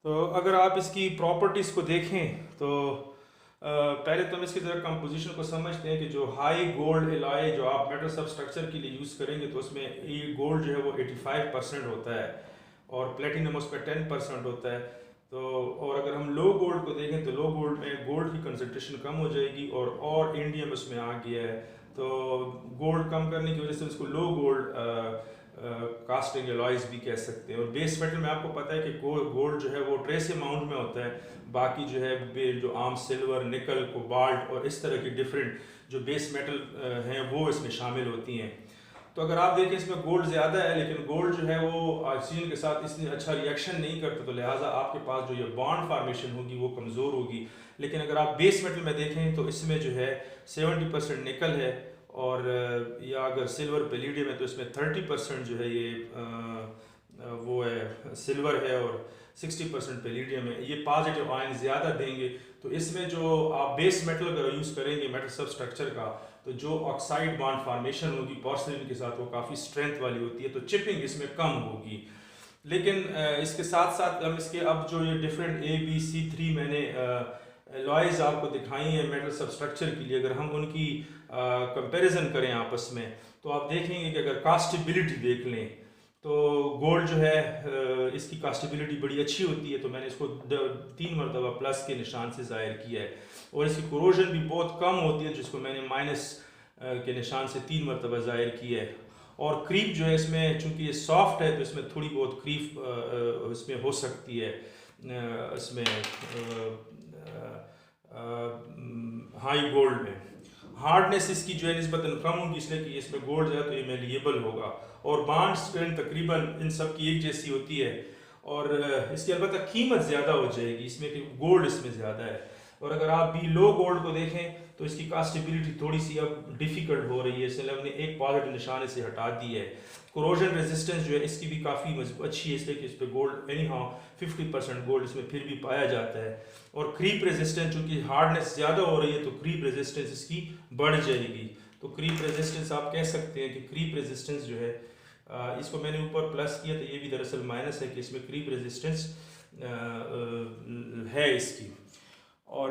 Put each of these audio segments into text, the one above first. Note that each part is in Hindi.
तो अगर आप इसकी प्रॉपर्टीज़ को देखें तो पहले तो हम इसकी तरह कंपोजिशन को समझते हैं कि जो हाई गोल्ड एलॉय जो आप मेटल सब स्ट्रक्चर के लिए यूज़ करेंगे तो उसमें ये गोल्ड जो है वो 85% होता है और प्लेटिनम उस पर 10% होता है। तो और अगर हम लो गोल्ड को देखें तो लो गोल्ड में गोल्ड की कंसनट्रेशन कम हो जाएगी और इंडियम उसमें आ गया है, तो गोल्ड कम करने की वजह से उसको लो गोल्ड कास्टिंग एलॉयज भी कह सकते हैं। और बेस मेटल में आपको पता है कि गोल्ड जो है वो ट्रेस अमाउंट में होता है, बाकी जो है जो आम सिल्वर, निकल, कोबाल्ट और इस तरह की डिफरेंट जो बेस मेटल हैं वो इसमें शामिल होती हैं। तो अगर आप देखें इसमें गोल्ड ज़्यादा है लेकिन गोल्ड जो है वो ऑक्सीजन के साथ इसलिए अच्छा रिएक्शन नहीं करता, तो लिहाजा आपके पास जो ये बॉन्ड फार्मेशन होगी वो कमज़ोर होगी। लेकिन अगर आप बेस मेटल में देखें तो इसमें जो है 70% निकल है और या अगर सिल्वर पैलेडियम है तो इसमें 30% जो है ये वो है सिल्वर है और 60% पैलेडियम है। ये पॉजिटिव आयन ज़्यादा देंगे। तो इसमें जो आप बेस मेटल अगर यूज़ करेंगे मेटल सब स्ट्रक्चर का, तो जो ऑक्साइड बॉन्ड फॉर्मेशन होगी पोर्सिलिन के साथ वो काफ़ी स्ट्रेंथ वाली होती है, तो चिपिंग इसमें कम होगी। लेकिन इसके साथ साथ हम इसके अब जो ये डिफरेंट A B C 3 मैंने एलॉयज़ आपको दिखाई हैं मेटल सब स्ट्रक्चर के लिए, अगर हम उनकी कंपैरिजन करें आपस में तो आप देखेंगे कि अगर कास्टेबिलिटी देख लें तो गोल्ड जो है इसकी कास्टेबिलिटी बड़ी अच्छी होती है, तो मैंने इसको 3 मरतबा प्लस के निशान से ज़ाहिर किया है। और इसकी कोरोजन भी बहुत कम होती है जिसको मैंने माइनस के निशान से 3 मरतबा ज़ाहिर किया है। और क्रीप जो है इसमें चूँकि ये सॉफ्ट है तो इसमें थोड़ी बहुत क्रीप इसमें हो सकती है इसमें हाई गोल्ड में। हार्डनेस इसकी जो है निस्बतन कम होगी इसलिए कि इसमें गोल्ड है तो ये मेलिएबल होगा। और बॉन्ड स्ट्रेंथ तकरीबन इन सब की एक जैसी होती है और इसकी अलबत्ता कीमत ज़्यादा हो जाएगी इसमें कि गोल्ड इसमें ज़्यादा है। और अगर आप भी लो गोल्ड को देखें तो इसकी कास्टेबिलिटी थोड़ी सी अब डिफ़िकल्ट हो रही है, इसलिए हमने एक पॉजिटिव निशान से हटा दी है। कोरोजन रेजिस्टेंस जो है इसकी भी काफ़ी अच्छी है इसलिए कि इस पर गोल्ड एनी हाउ 50% गोल्ड इसमें फिर भी पाया जाता है। और क्रीप रेजिस्टेंस चूँकि हार्डनेस ज़्यादा हो रही है तो क्रीप रेजिस्टेंस इसकी बढ़ जाएगी। तो क्रीप रेजिस्टेंस आप कह सकते हैं कि क्रीप रेजिस्टेंस जो है इसको मैंने ऊपर प्लस किया तो ये भी दरअसल माइनस है कि इसमें क्रीप रेजिस्टेंस है इसकी। और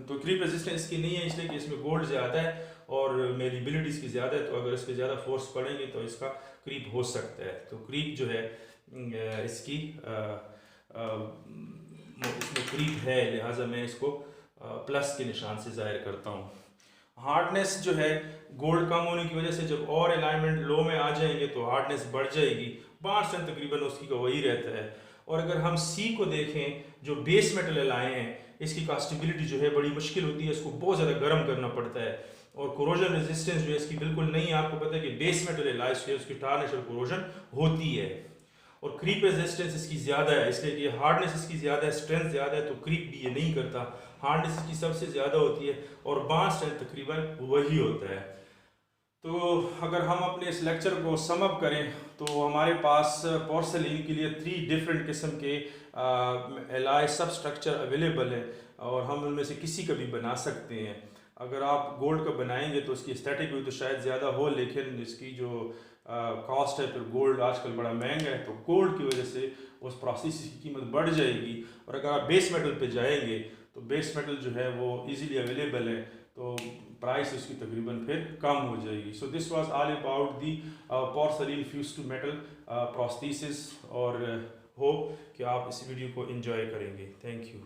तो क्रीप रेजिस्टेंस इसकी नहीं है इसलिए कि इसमें गोल्ड ज़्यादा है और मेलिबिलिटी इसकी ज़्यादा है, तो अगर इस पर ज़्यादा फोर्स पड़ेंगे तो इसका क्रीप हो सकता है। तो क्रीप जो है इसकी इसमें क्रीप है, लिहाजा मैं इसको प्लस के निशान से ज़ाहिर करता हूँ। हार्डनेस जो है गोल्ड कम होने की वजह से जब और अलाइनमेंट लो में आ जाएंगे तो हार्डनेस बढ़ जाएगी, 5% तकरीबन उसकी का वही रहता है। और अगर हम सी को देखें जो बेस मेटल एलाय हैं इसकी कास्टेबिलिटी जो है बड़ी मुश्किल होती है, इसको बहुत ज़्यादा गर्म करना पड़ता है। और कोरोजन रेजिस्टेंस जो है इसकी बिल्कुल नहीं है, आपको पता है कि बेस मेटल एलाय से उसकी टार्निश और कोरोजन होती है। और क्रीप रेजिस्टेंस इसकी ज़्यादा है इसलिए कि हार्डनेस इसकी ज़्यादा है, स्ट्रेंथ ज़्यादा है, तो क्रीप भी ये नहीं करता। हार्डनेस इसकी सबसे ज़्यादा होती है और बॉन्ड स्ट्रेंथ तकरीबन वही होता है। तो अगर हम अपने इस लेक्चर को सम अप करें तो हमारे पास पोर्सिलिन के लिए 3 डिफरेंट किस्म के एलॉय सब स्ट्रक्चर अवेलेबल है और हम उनमें से किसी का भी बना सकते हैं। अगर आप गोल्ड का बनाएंगे तो उसकी एस्थेटिक भी तो शायद ज़्यादा हो, लेकिन इसकी जो कॉस्ट है, फिर गोल्ड आजकल बड़ा महंगा है तो गोल्ड की वजह से उस प्रोसेस की कीमत बढ़ जाएगी। और अगर आप बेस मेटल पे जाएंगे तो बेस मेटल जो है वो इजीली अवेलेबल है तो प्राइस उसकी तकरीबन फिर कम हो जाएगी। So this was all about the porcelain fuse to metal prosthesis और होप कि आप इस वीडियो को एंजॉय करेंगे। Thank you.